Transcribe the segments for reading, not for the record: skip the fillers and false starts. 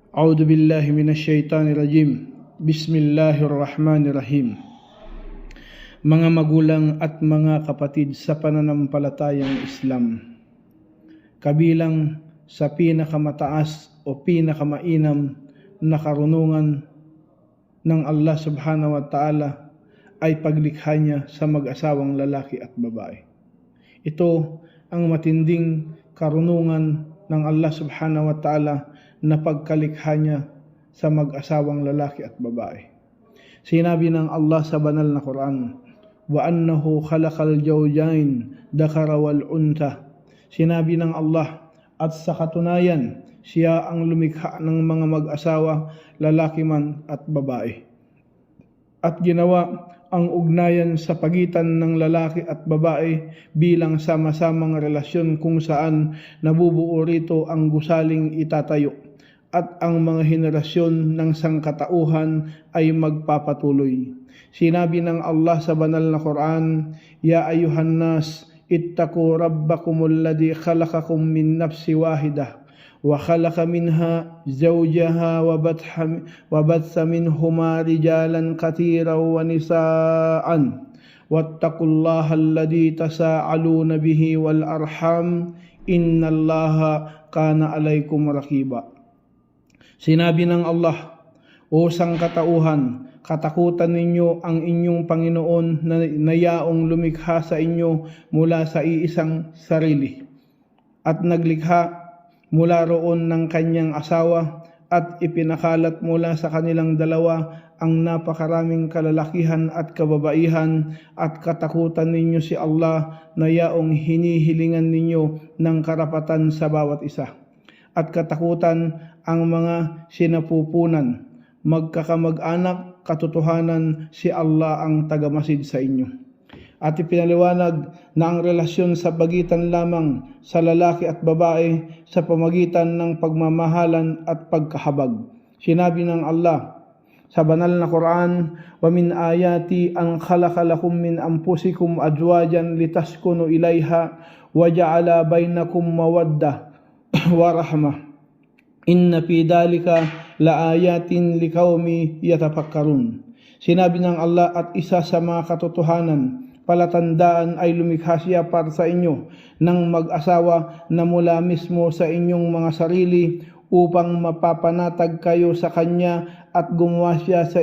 A'udzu billahi minasyaitonir rajim. Bismillahirrahmanirrahim. Mga magulang at mga kapatid sa pananampalatayang Islam, kabilang sa pinakamataas o pinakamainam na karunungan ng Allah subhanahu wa ta'ala ay paglikha niya sa mag-asawang lalaki at babae. Ito ang matinding karunungan ng Allah subhanahu wa ta'ala na pagkalikha niya sa mag-asawang lalaki at babae. Sinabi ng Allah sa banal na Quran, wa annahu khalaqal zawjayn dhakara wal untha. Sinabi ng Allah, at sa katunayan, siya ang lumikha ng mga mag-asawa, lalaki man at babae. At ginawa ang ugnayan sa pagitan ng lalaki at babae bilang sama-samang relasyon kung saan nabubuo rito ang gusaling itatayo at ang mga henerasyon ng sangkatauhan ay magpapatuloy. Sinabi ng Allah sa banal na Quran, ya ayuhan nas, ittaqu rabbakumul ladzi khalaqakum min nafsi wahidah wa khalaqa minha zawjaha wa batha minhuma rijalan katiran wa nisaan wattaqullaha alladzi tasaaluna bihi wal arham innallaha kana alaykum raqiba. Sinabi ng Allah, o sangkatauhan, katakutan ninyo ang inyong Panginoon na yaong lumikha sa inyo mula sa iisang sarili at naglikha mula roon ng kanyang asawa at ipinakalat mula sa kanilang dalawa ang napakaraming kalalakihan at kababaihan at katakutan ninyo si Allah na yaong hinihilingan ninyo ng karapatan sa bawat isa at katakutan ang mga sinapupunan, magkakamag-anak, katotohanan si Allah ang tagamasid sa inyo. At ipinaliwanag na ang relasyon sa pagitan lamang sa lalaki at babae sa pamagitan ng pagmamahalan at pagkahabag. Sinabi ng Allah sa banal na Quran, wa min ayati an khalaqa lakum min anfusikum azwajan litaskunu ilaiha wa ja'ala bainakum mawaddah wa rahmah. Inna fi dhalika laayatin liqaumi yatafakkarun. Sinabi ng Allah, at isa sa mga katotohanan, palatandaan ay lumikha siya para sa inyo ng mag-asawa na mula mismo sa inyong mga sarili upang mapapanatag kayo sa kanya at gumawa siya sa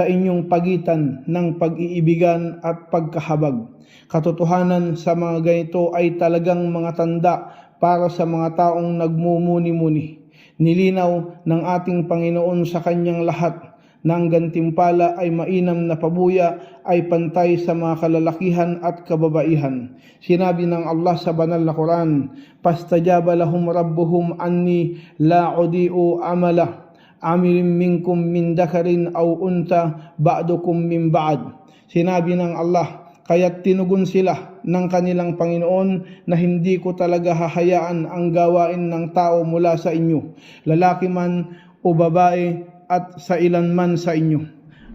inyong pagitan ng pag-iibigan at pagkahabag. Katotohanan sa mga ganito ay talagang mga tanda para sa mga taong nagmumuni-muni. Nilinaw ng ating Panginoon sa kanyang lahat na ang gantimpala ay mainam na pabuya ay pantay sa mga kalalakihan at kababaihan. Sinabi ng Allah sa banal na Quran, pastajaba lahum rabbuhum anni la udi'u amala amilin minkum min dakarin aw unta ba'dukum min ba'd. Sinabi ng Allah, kaya't tinugon sila ng kanilang Panginoon na hindi ko talaga hahayaan ang gawain ng tao mula sa inyo, lalaki man o babae at sa ilan man sa inyo.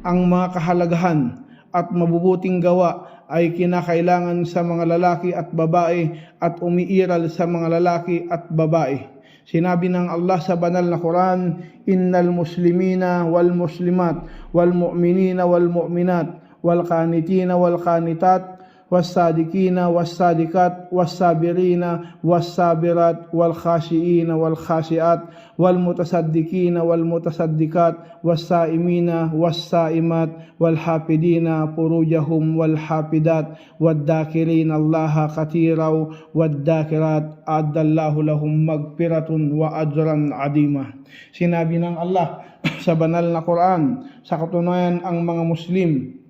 Ang mga kahalagahan at mabubuting gawa ay kinakailangan sa mga lalaki at babae at umiiral sa mga lalaki at babae. Sinabi ng Allah sa banal na Quran, innal muslimina wal muslimat wal mu'minina wal mu'minat wal qanitina wal qanitat was-sadiqina was-sadiqat was-sabirina was-sabirat wal khashiina wal khashiat wal mutasaddiqina wal mutasaddiqat was-saimina was-saimat wal hafidina furujahum wal hafidat wad-dakirina Allaha katiraw wad-dakirat adallahu lahum magfiratun wa ajran adima. Sinabi ng Allah sa banal na Quran, sa katunayan ang mga Muslim,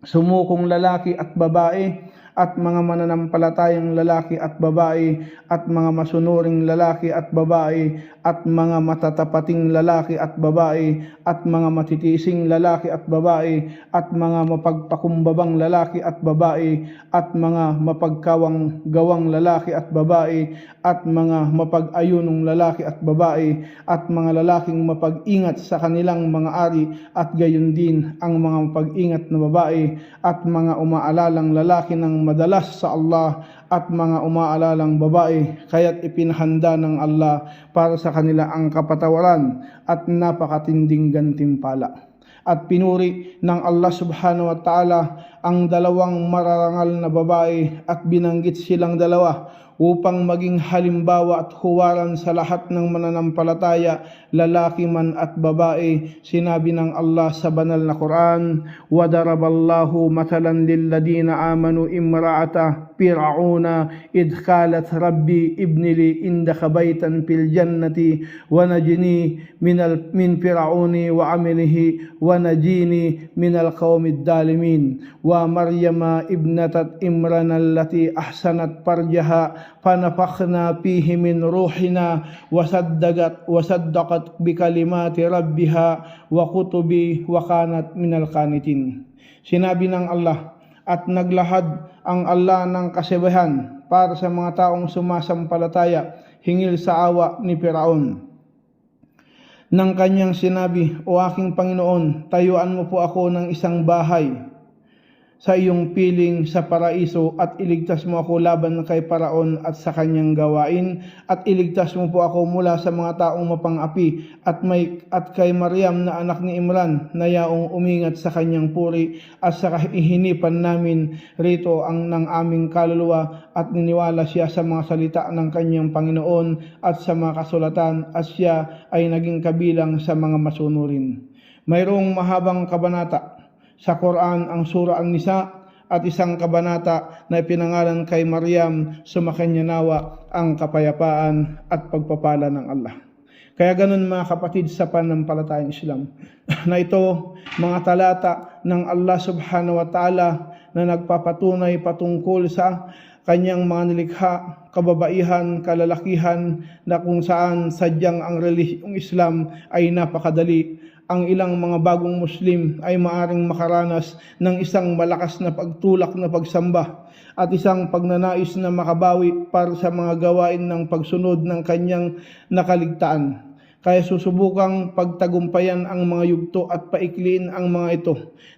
sumukong lalaki at babae at mga mananampalatayang lalaki at babae at mga masunuring lalaki at babae at mga matatapating lalaki at babae at mga matitising lalaki at babae at mga mapagpakumbabang lalaki at babae at mga mapagkawang gawang lalaki at babae at mga mapag-ayunong lalaki at babae at mga lalaking mapag-ingat sa kanilang mga ari at gayon din ang mga mapag-ingat na babae at mga umaalalang lalaki ng madalas sa Allah at mga umaalalang babae, kaya't ipinahanda ng Allah para sa kanila ang kapatawaran at napakatinding gantimpala. At pinuri ng Allah subhanahu wa ta'ala ang dalawang mararangal na babae at binanggit silang dalawa upang maging halimbawa at huwaran sa lahat ng mananampalataya, lalaki man at babae. Sinabi ng Allah sa banal na Quran, وَضَرَبَ اللَّهُ مَثَلًا لِلَّذِينَ آمَنُوا امْرَأَتَ فِرْعَوْنَ إِذْ قَالَتْ رَبِّي ابْنِ لِي عِندَكَ بَيْتًا فِي الْجَنَّةِ وَنَجِّنِي من فرعون وعمله ونجيني من القوم الظالمين ومريم ابنة عمران التي أحسنت فرجها فنفخنا فيه من روحنا وصدقت بكلمات ربها وكتبه وكانت من القانتين. Sinabi ng Allah, at naglahad ang Allah ng kasibahan para sa mga taong sumasampalataya hingil sa awa ni Firaun. Nang kanyang sinabi, O aking Panginoon, tayuan mo po ako ng isang bahay sa iyong piling sa paraiso at iligtas mo ako laban kay Paraon at sa kanyang gawain at iligtas mo po ako mula sa mga taong mapang-api at kay Maryam na anak ni Imran na yaong umingat sa kanyang puri at sa ihinipan namin rito ang ng aming kaluluwa at niniwala siya sa mga salita ng kanyang Panginoon at sa mga kasulatan at siya ay naging kabilang sa mga masunurin. Mayroong mahabang kabanata sa Quran ang Surah An-Nisa at isang kabanata na ipinangalan kay Maryam, sumakanya nawa ang kapayapaan at pagpapala ng Allah. Kaya ganun mga kapatid sa pananampalatayang Islam na ito mga talata ng Allah subhanahu wa ta'ala na nagpapatunay patungkol sa kanyang mga nilikha, kababaihan, kalalakihan na kung saan sadyang ang relihiyong Islam ay napakadali. Ang ilang mga bagong Muslim ay maaring makaranas ng isang malakas na pagtulak na pagsamba at isang pagnanais na makabawi para sa mga gawain ng pagsunod ng kanyang nakaligtaan. Kaya susubukang pagtagumpayan ang mga yugto at paikliin ang mga ito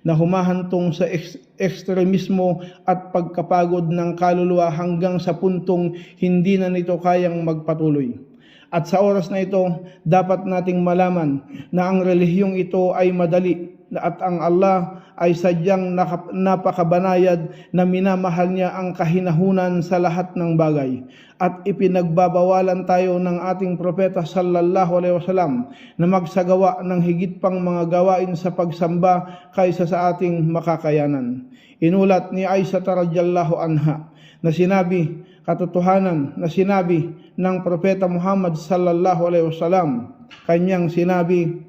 na humahantong sa ekstremismo at pagkapagod ng kaluluwa hanggang sa puntong hindi na nito kayang magpatuloy. At sa oras na ito, dapat nating malaman na ang relihiyong ito ay madali at ang Allah ay sadyang napakabanayad na minamahal niya ang kahinahunan sa lahat ng bagay. At ipinagbabawalan tayo ng ating propeta sallallahu alaihi wasallam na magsagawa ng higit pang mga gawain sa pagsamba kaysa sa ating makakayanan. Inulat ni Aisha radhiyallahu anha na sinabi, katotohanan na sinabi ng propeta Muhammad sallallahu alaihi wasallam, kanyang sinabi,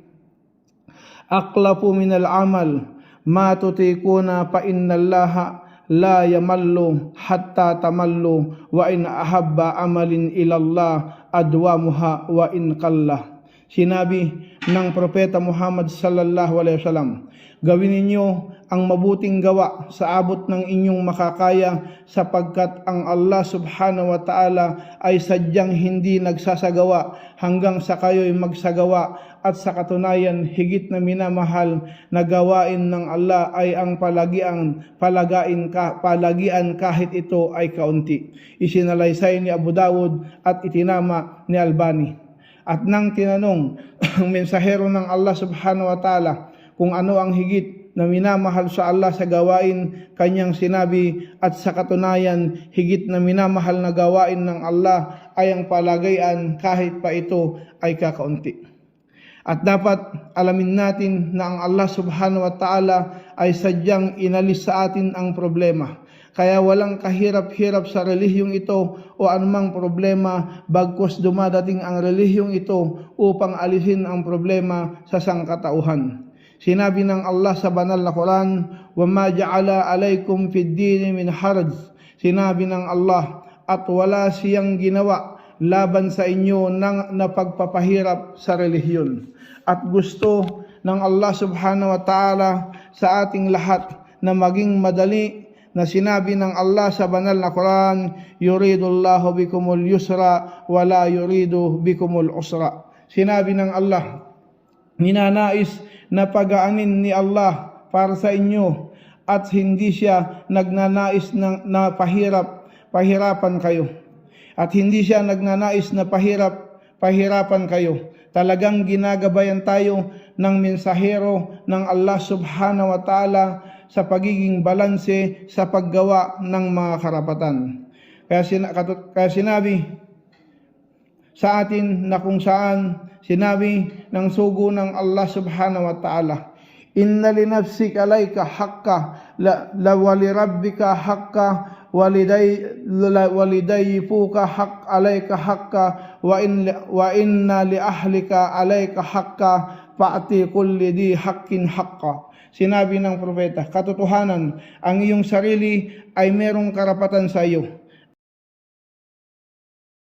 Aqlafu minal amal ma tutikuna fa innallaha la yamallu hatta tamallu wa in ahabba amalin ilallah adwamuha wa in qalla. Sinabi ng propeta Muhammad sallallahu alaihi wasallam, gawin ninyo ang mabuting gawa sa abot ng inyong makakaya sapagkat ang Allah subhanahu wa ta'ala ay sadyang hindi nagsasagawa hanggang sa kayo'y magsagawa at sa katunayan higit na minamahal na gawain ng Allah ay ang palagian kahit ito ay kaunti. Isinalaysay ni Abu Dawud at itinama ni Albani. At nang tinanong ang mensahero ng Allah subhanahu wa ta'ala kung ano ang higit na minamahal sa Allah sa gawain, kanyang sinabi, at sa katunayan, higit na minamahal na gawain ng Allah ay ang palagayan kahit pa ito ay kakaunti. At dapat alamin natin na ang Allah subhanahu wa ta'ala ay sadyang inalis sa atin ang problema. Kaya walang kahirap-hirap sa relihiyong ito o anumang problema bagkus dumadating ang relihiyong ito upang alisin ang problema sa sangkatauhan. Sinabi ng Allah sa banal na Quran, وَمَا جَعَلَ عَلَيْكُمْ فِي الدِّينِ مِنْ حَرَجٍ. Sinabi ng Allah, at wala siyang ginawa laban sa inyo ng napagpapahirap sa relihiyon. At gusto ng Allah subhanahu wa ta'ala sa ating lahat na maging madali, na sinabi ng Allah sa banal na Quran, yuridullahu bikumul yusra wala yuridu bikumul usra. Sinabi ng Allah, ninanais na pagaanin ni Allah para sa inyo at hindi siya nagnanais na pahirapan kayo. At hindi siya nagnanais na pahirapan kayo. Talagang ginagabayan tayo ng mensahero ng Allah subhanahu wa ta'ala sa pagiging balanse sa paggawa ng mga karapatan. Kaya sinabi sa atin na kung saan sinabi ng sugo ng Allah subhanahu wa ta'ala, inna li nafsika alayka haqqa la walirabbika haqqa walidayfuka haqq alayka haqqa wa inna li ahlika alayka haqqa fa'ti kulli di haqqin haqqa. Sinabi ng propeta, katotohanan, ang iyong sarili ay merong karapatan sa iyo.